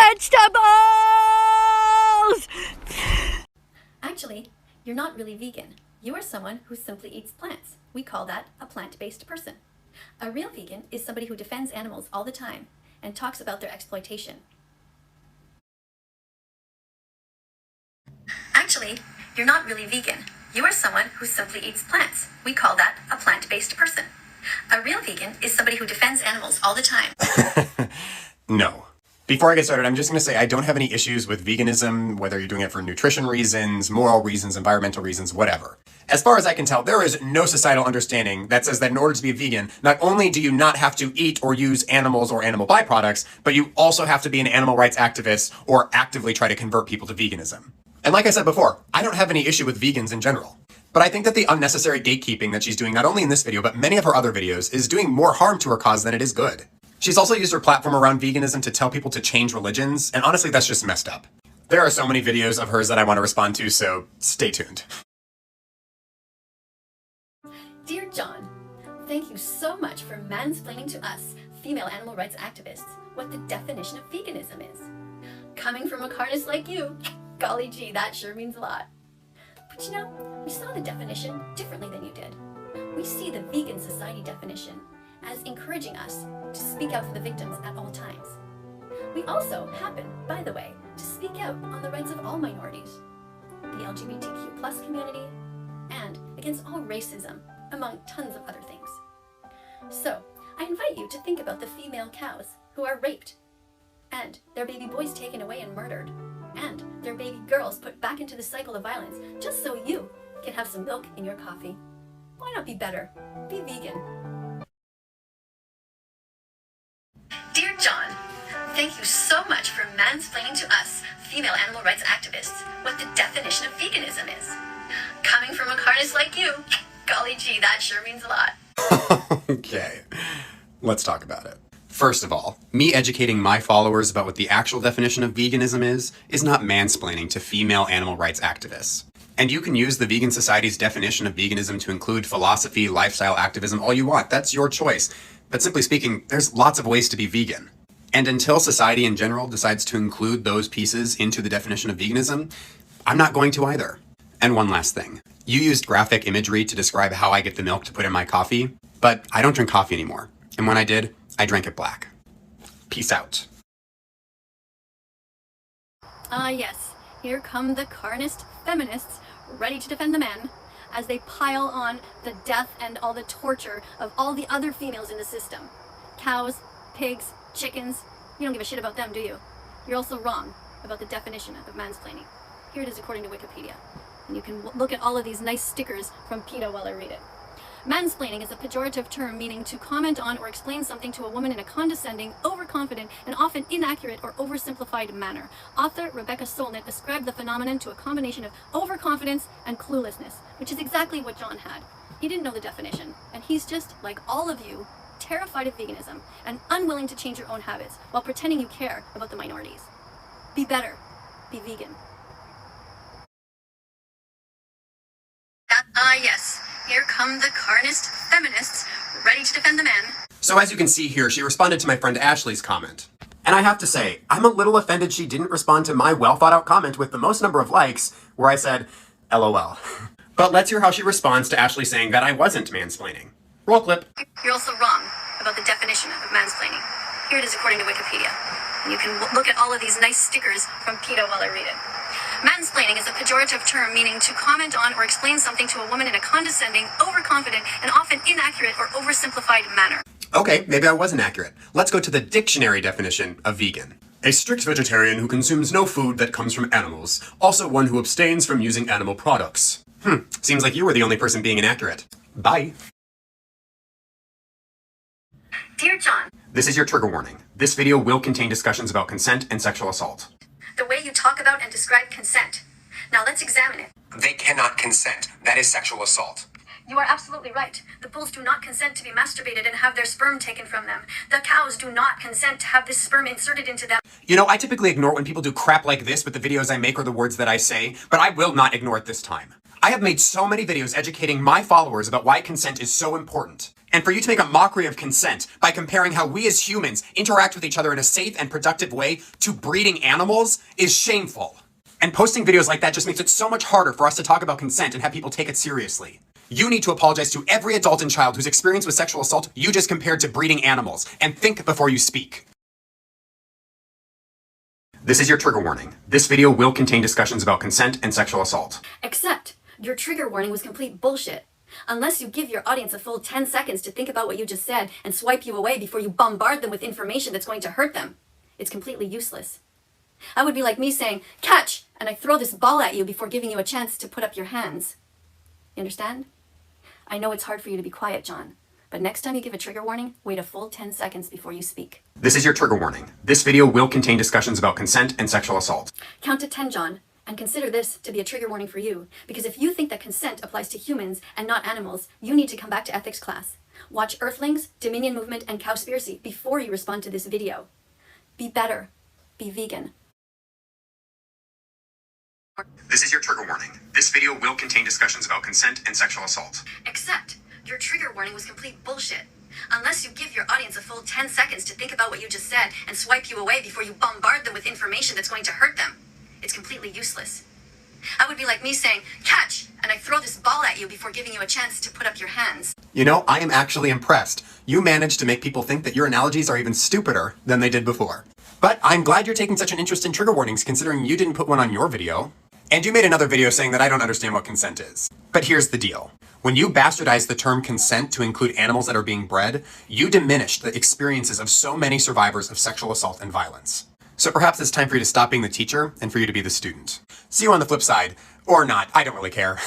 vegetables! Actually, you're not really vegan. You are someone who simply eats plants. We call that a plant-based person. A real vegan is somebody who defends animals all the time and talks about their exploitation. Actually, you're not really vegan. You are someone who simply eats plants. We call that a plant-based person. A real vegan is somebody who defends animals all the time. No. Before I get started, I'm just going to say I don't have any issues with veganism, whether you're doing it for nutrition reasons, moral reasons, environmental reasons, whatever. As far as I can tell, there is no societal understanding that says that in order to be a vegan, not only do you not have to eat or use animals or animal byproducts, but you also have to be an animal rights activist or actively try to convert people to veganism. And like I said before, I don't have any issue with vegans in general. But I think that the unnecessary gatekeeping that she's doing, not only in this video, but many of her other videos, is doing more harm to her cause than it is good. She's also used her platform around veganism to tell people to change religions, and honestly, that's just messed up. There are so many videos of hers that I want to respond to, so stay tuned. Dear John, thank you so much for mansplaining to us, female animal rights activists, what the definition of veganism is. Coming from a carnist like you, golly gee, that sure means a lot. But you know, we saw the definition differently than you did. We see the vegan society definition as encouraging us to speak out for the victims at all times. We also happen, by the way, to speak out on the rights of all minorities, the LGBTQ+ community, and against all racism, among tons of other things. So, I invite you to think about the female cows who are raped, and their baby boys taken away and murdered, and their baby girls put back into the cycle of violence just so you can have some milk in your coffee. Why not be better? Be vegan. Dear John, thank you so much for mansplaining to us, female animal rights activists, what the definition of veganism is. Coming from a carnist like you, golly gee, that sure means a lot. Okay, let's talk about it. First of all, me educating my followers about what the actual definition of veganism is not mansplaining to female animal rights activists. And you can use the Vegan Society's definition of veganism to include philosophy, lifestyle activism, all you want. That's your choice. But simply speaking, there's lots of ways to be vegan. And until society in general decides to include those pieces into the definition of veganism, I'm not going to either. And one last thing. You used graphic imagery to describe how I get the milk to put in my coffee, but I don't drink coffee anymore. And when I did, I drank it black. Peace out. Yes, here come the carnist feminists ready to defend the men as they pile on the death and all the torture of all the other females in the system. Cows, pigs, chickens, you don't give a shit about them, do you? You're also wrong about the definition of mansplaining. Here it is according to Wikipedia. And you can look at all of these nice stickers from PETA while I read it. Mansplaining is a pejorative term meaning to comment on or explain something to a woman in a condescending, overconfident, and often inaccurate or oversimplified manner. Author Rebecca Solnit ascribed the phenomenon to a combination of overconfidence and cluelessness, which is exactly what John had. He didn't know the definition, and he's just, like all of you, terrified of veganism and unwilling to change your own habits while pretending you care about the minorities. Be better. Be vegan. Yes. Here come the carnist feminists, ready to defend the men. So as you can see here, she responded to my friend Ashley's comment. And I have to say, I'm a little offended she didn't respond to my well-thought-out comment with the most number of likes, where I said, LOL. But let's hear how she responds to Ashley saying that I wasn't mansplaining. Roll clip. You're also wrong about the definition of mansplaining. Here it is according to Wikipedia. And you can look at all of these nice stickers from PETA while I read it. Mansplaining is a pejorative term meaning to comment on or explain something to a woman in a condescending, overconfident, and often inaccurate or oversimplified manner. Okay, maybe I wasn't accurate. Let's go to the dictionary definition of vegan. A strict vegetarian who consumes no food that comes from animals. Also one who abstains from using animal products. Seems like you were the only person being inaccurate. Bye. Dear John, this is your trigger warning. This video will contain discussions about consent and sexual assault. the way you talk about and describe consent. Now let's examine it. They cannot consent. That is sexual assault. You are absolutely right. The bulls do not consent to be masturbated and have their sperm taken from them. The cows do not consent to have this sperm inserted into them. You know, I typically ignore when people do crap like this with the videos I make or the words that I say, but I will not ignore it this time. I have made so many videos educating my followers about why consent is so important. And for you to make a mockery of consent by comparing how we as humans interact with each other in a safe and productive way to breeding animals is shameful. And posting videos like that just makes it so much harder for us to talk about consent and have people take it seriously. You need to apologize to every adult and child whose experience with sexual assault you just compared to breeding animals, and think before you speak. This is your trigger warning. This video will contain discussions about consent and sexual assault. Except, your trigger warning was complete bullshit. Unless you give your audience a full 10 seconds to think about what you just said and swipe you away before you bombard them with information that's going to hurt them, it's completely useless. That would be like me saying, catch, and I throw this ball at you before giving you a chance to put up your hands. You understand? I know it's hard for you to be quiet, John, but next time you give a trigger warning, wait a full 10 seconds before you speak. This is your trigger warning. This video will contain discussions about consent and sexual assault. Count to 10, John, and consider this to be a trigger warning for you, because if you think that consent applies to humans and not animals, you need to come back to ethics class. Watch Earthlings, Dominion Movement, and Cowspiracy before you respond to this video. Be better. Be vegan. This is your trigger warning. This video will contain discussions about consent and sexual assault. Except, your trigger warning was complete bullshit. Unless you give your audience a full 10 seconds to think about what you just said and swipe you away before you bombard them with information that's going to hurt them, it's completely useless. That would be like me saying, catch, and I throw this ball at you before giving you a chance to put up your hands. You know, I am actually impressed. You managed to make people think that your analogies are even stupider than they did before. But I'm glad you're taking such an interest in trigger warnings, considering you didn't put one on your video. And you made another video saying that I don't understand what consent is. But here's the deal. When you bastardize the term consent to include animals that are being bred, you diminish the experiences of so many survivors of sexual assault and violence. So perhaps it's time for you to stop being the teacher and for you to be the student. See you on the flip side. Or not, I don't really care.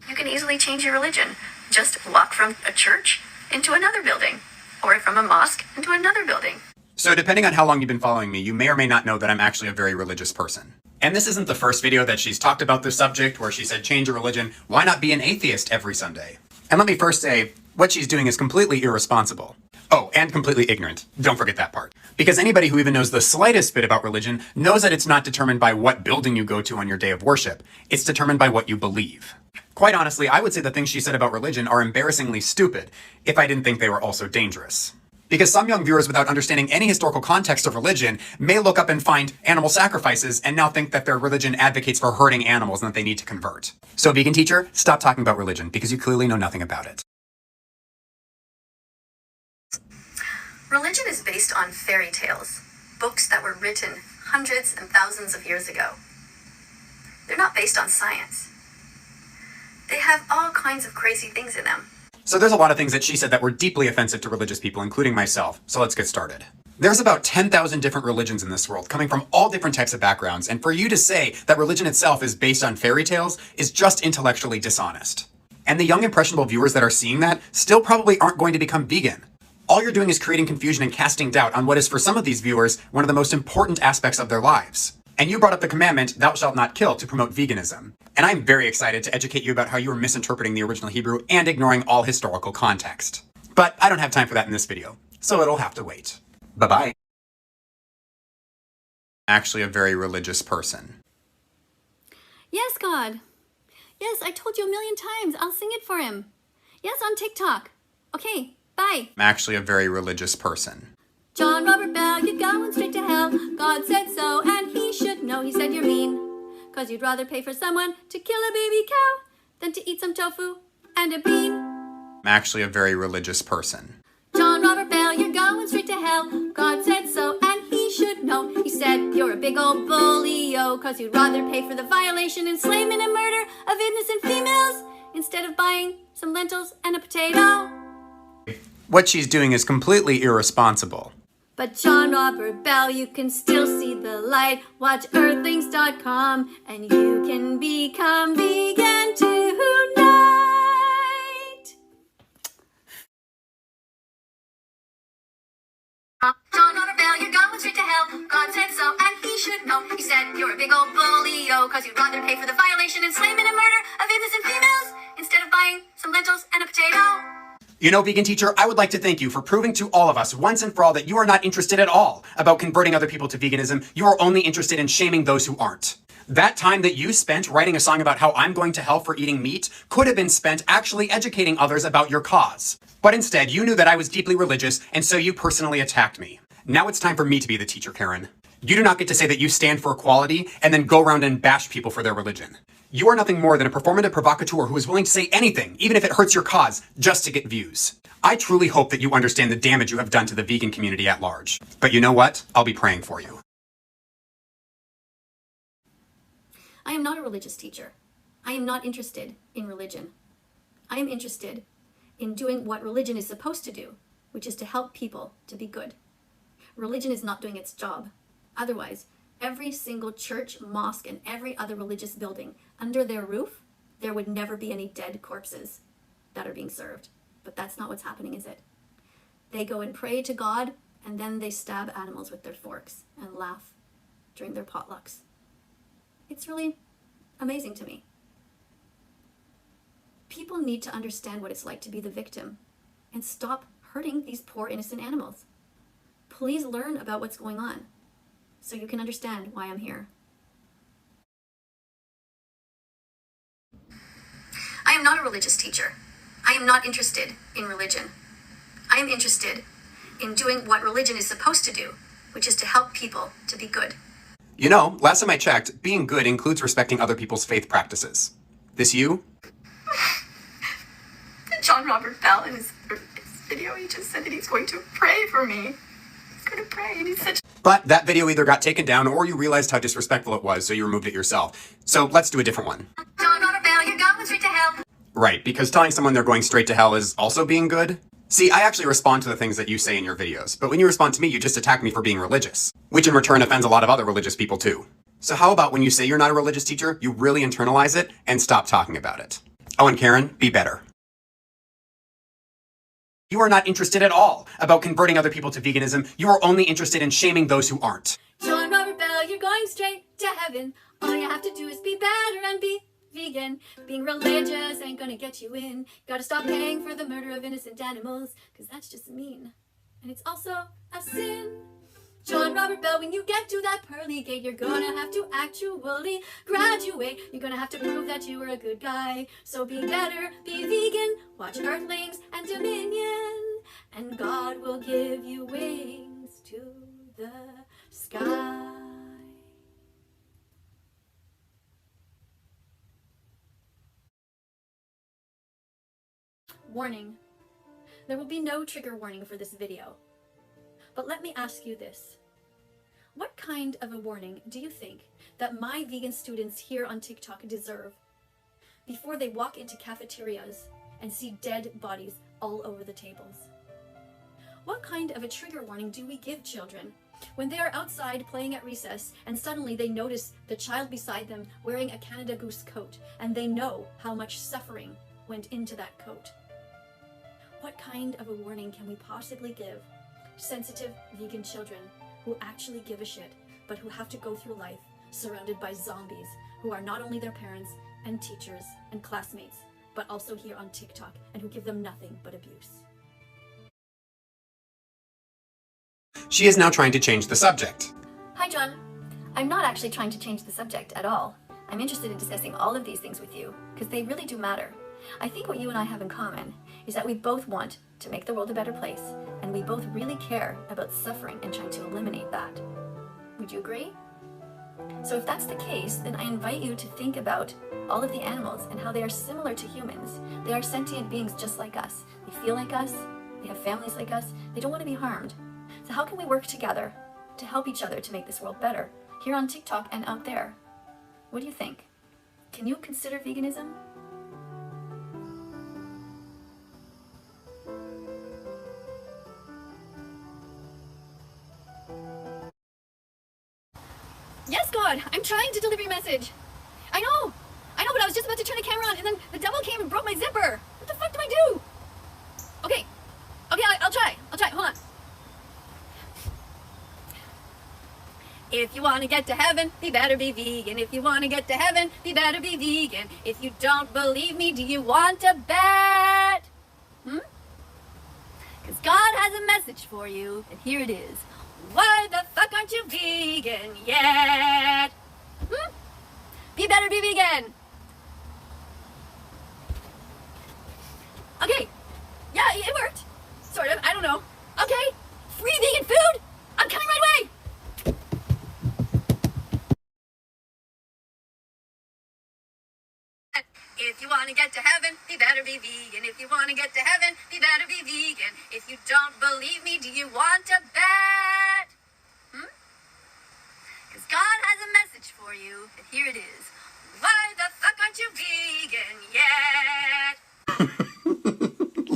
You can easily change your religion. Just walk from a church into another building, or from a mosque into another building. So depending on how long you've been following me, you may or may not know that I'm actually a very religious person. And this isn't the first video that she's talked about this subject where she said change your religion. Why not be an atheist every Sunday? And let me first say, what she's doing is completely irresponsible. Oh, and completely ignorant. Don't forget that part. Because anybody who even knows the slightest bit about religion knows that it's not determined by what building you go to on your day of worship. It's determined by what you believe. Quite honestly, I would say the things she said about religion are embarrassingly stupid, if I didn't think they were also dangerous. Because some young viewers without understanding any historical context of religion may look up and find animal sacrifices and now think that their religion advocates for hurting animals and that they need to convert. So vegan teacher, stop talking about religion because you clearly know nothing about it. Religion is based on fairy tales, books that were written hundreds and thousands of years ago. They're not based on science. They have all kinds of crazy things in them. So there's a lot of things that she said that were deeply offensive to religious people, including myself. So let's get started. There's about 10,000 different religions in this world, coming from all different types of backgrounds, and for you to say that religion itself is based on fairy tales is just intellectually dishonest. And the young impressionable viewers that are seeing that still probably aren't going to become vegan. All you're doing is creating confusion and casting doubt on what is for some of these viewers one of the most important aspects of their lives. And you brought up the commandment, thou shalt not kill, to promote veganism. And I'm very excited to educate you about how you were misinterpreting the original Hebrew and ignoring all historical context. But I don't have time for that in this video, so it'll have to wait. Bye-bye. Actually a very religious person. Yes, God. Yes, I told you a million times. I'll sing it for him. Yes, on TikTok. Okay, bye. I'm actually a very religious person. John Robert Bell, you're going straight to hell. God said so, and he should know. He said you're mean. 'Cause you'd rather pay for someone to kill a baby cow than to eat some tofu and a bean. I'm actually a very religious person. John Robert Bell, you're going straight to hell. God said so, and he should know. He said you're a big old bully-o, 'cause you'd rather pay for the violation, enslavement, and murder of innocent females instead of buying some lentils and a potato. What she's doing is completely irresponsible. But John Robert Bell, you can still see the light. Watch Earthlings.com and you can become vegan tonight. John Robert Bell, you're going straight to hell. God said so, and he should know. He said you're a big old bully-o, 'cause you'd rather pay for the violation, enslavement, and murder of innocent females instead of buying some lentils and a potato. You know, vegan teacher, I would like to thank you for proving to all of us once and for all that you are not interested at all about converting other people to veganism. You are only interested in shaming those who aren't. That time that you spent writing a song about how I'm going to hell for eating meat could have been spent actually educating others about your cause. But instead, you knew that I was deeply religious, and so you personally attacked me. Now it's time for me to be the teacher, Karen. You do not get to say that you stand for equality and then go around and bash people for their religion. You are nothing more than a performative provocateur who is willing to say anything, even if it hurts your cause, just to get views. I truly hope that you understand the damage you have done to the vegan community at large. But you know what? I'll be praying for you. I am not a religious teacher. I am not interested in religion. I am interested in doing what religion is supposed to do, which is to help people to be good. Religion is not doing its job. Otherwise, every single church, mosque, and every other religious building, under their roof, there would never be any dead corpses that are being served. But that's not what's happening, is it? They go and pray to God, and then they stab animals with their forks and laugh during their potlucks. It's really amazing to me. People need to understand what it's like to be the victim and stop hurting these poor innocent animals. Please learn about what's going on so you can understand why I'm here. I am not a religious teacher. I am not interested in religion. I am interested in doing what religion is supposed to do, which is to help people to be good. You know, last time I checked, being good includes respecting other people's faith practices. This you? John Robert Bell in his video, he just said that he's going to pray for me. He's going to pray, and he's such... But that video either got taken down or you realized how disrespectful it was, so you removed it yourself. So let's do a different one. John Robert Bell, you're going straight to hell. Right, because telling someone they're going straight to hell is also being good? See, I actually respond to the things that you say in your videos, but when you respond to me, you just attack me for being religious, which in return offends a lot of other religious people too. So how about when you say you're not a religious teacher, you really internalize it and stop talking about it? Oh, and Karen, be better. You are not interested at all about converting other people to veganism. You are only interested in shaming those who aren't. John Robert Bell, you're going straight to heaven. All you have to do is be better and be vegan. Being religious ain't gonna get you in. Gotta stop paying for the murder of innocent animals, cause that's just mean. And it's also a sin. John Robert Bell, when you get to that pearly gate, you're gonna have to actually graduate. You're gonna have to prove that you were a good guy. So be better, be vegan, watch Earthlings and Dominion, and God will give you wings to the sky. Warning. There will be no trigger warning for this video. But let me ask you this. What kind of a warning do you think that my vegan students here on TikTok deserve before they walk into cafeterias and see dead bodies all over the tables? What kind of a trigger warning do we give children when they are outside playing at recess and suddenly they notice the child beside them wearing a Canada Goose coat and they know how much suffering went into that coat? What kind of a warning can we possibly give sensitive vegan children who actually give a shit, but who have to go through life surrounded by zombies who are not only their parents and teachers and classmates, but also here on TikTok and who give them nothing but abuse? She is now trying to change the subject. Hi, John. I'm not actually trying to change the subject at all. I'm interested in discussing all of these things with you because they really do matter. I think what you and I have in common is that we both want to make the world a better place, and we both really care about suffering and trying to eliminate that. Would you agree? So if that's the case, then I invite you to think about all of the animals and how they are similar to humans. They are sentient beings just like us. They feel like us, they have families like us, they don't want to be harmed. So how can we work together to help each other to make this world better, here on TikTok and out there? What do you think? Can you consider veganism? Yes, God, I'm trying to deliver your message. I know, but I was just about to turn the camera on and then the devil came and broke my zipper. What the fuck do I do? Okay, I'll try, hold on. If you want to get to heaven, you better be vegan. If you want to get to heaven, you better be vegan. If you don't believe me, do you want to bet? Because God has a message for you, and here it is. Why the fuck aren't you vegan yet? better be vegan. Okay. Yeah, it worked. Sort of. I don't know. Okay. Free vegan food? I'm coming right away. If you want to get to heaven, you better be vegan. If you want to get to heaven, you better be vegan. If you don't believe me, do you want to bet? Because God has a message for you, and here it is. Why the fuck aren't you vegan yet?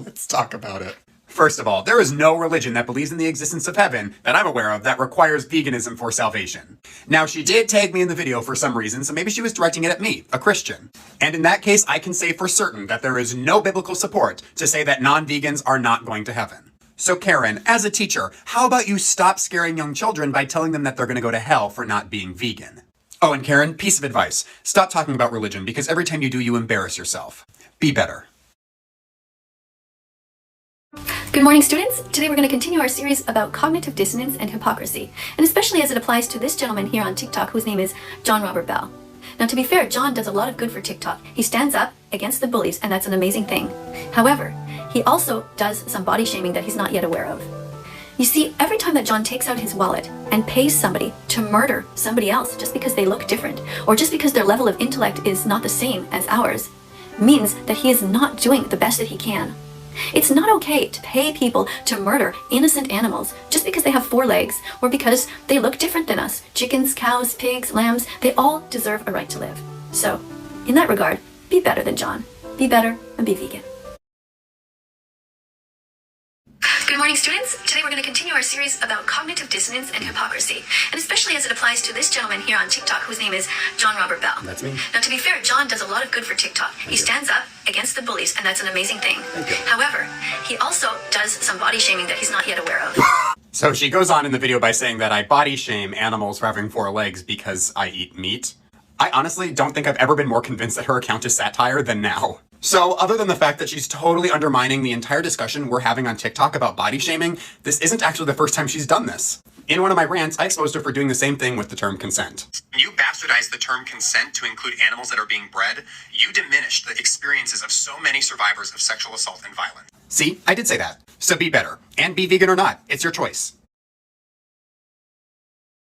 Let's talk about it. First of all, there is no religion that believes in the existence of heaven that I'm aware of that requires veganism for salvation. Now, she did tag me in the video for some reason, so maybe she was directing it at me, a Christian. And in that case, I can say for certain that there is no biblical support to say that non-vegans are not going to heaven. So Karen, as a teacher, how about you stop scaring young children by telling them that they're going to go to hell for not being vegan? Oh, and Karen, piece of advice. Stop talking about religion because every time you do, you embarrass yourself. Be better. Good morning, students. Today we're going to continue our series about cognitive dissonance and hypocrisy, and especially as it applies to this gentleman here on TikTok whose name is John Robert Bell. Now, to be fair, John does a lot of good for TikTok. He stands up against the bullies, and that's an amazing thing. However, he also does some body shaming that he's not yet aware of. You see, every time that John takes out his wallet and pays somebody to murder somebody else just because they look different, or just because their level of intellect is not the same as ours, means that he is not doing the best that he can. It's not okay to pay people to murder innocent animals just because they have 4 legs or because they look different than us. Chickens, cows, pigs, lambs, they all deserve a right to live. So, in that regard, be better than John. Be better and be vegan. Good morning, students. Today we're going to continue our series about cognitive dissonance and hypocrisy, and especially as it applies to this gentleman here on TikTok whose name is John Robert Bell. That's me. Now, to be fair, John does a lot of good for TikTok. He stands up against the bullies, and that's an amazing thing. Thank you. However, he also does some body shaming that he's not yet aware of. So she goes on in the video by saying that I body shame animals for having 4 legs because I eat meat. I honestly don't think I've ever been more convinced that her account is satire than now. So other than the fact that she's totally undermining the entire discussion we're having on TikTok about body shaming, this isn't actually the first time she's done this. In one of my rants, I exposed her for doing the same thing with the term consent. When you bastardize the term consent to include animals that are being bred, you diminish the experiences of so many survivors of sexual assault and violence. See, I did say that. So be better. And be vegan or not, it's your choice.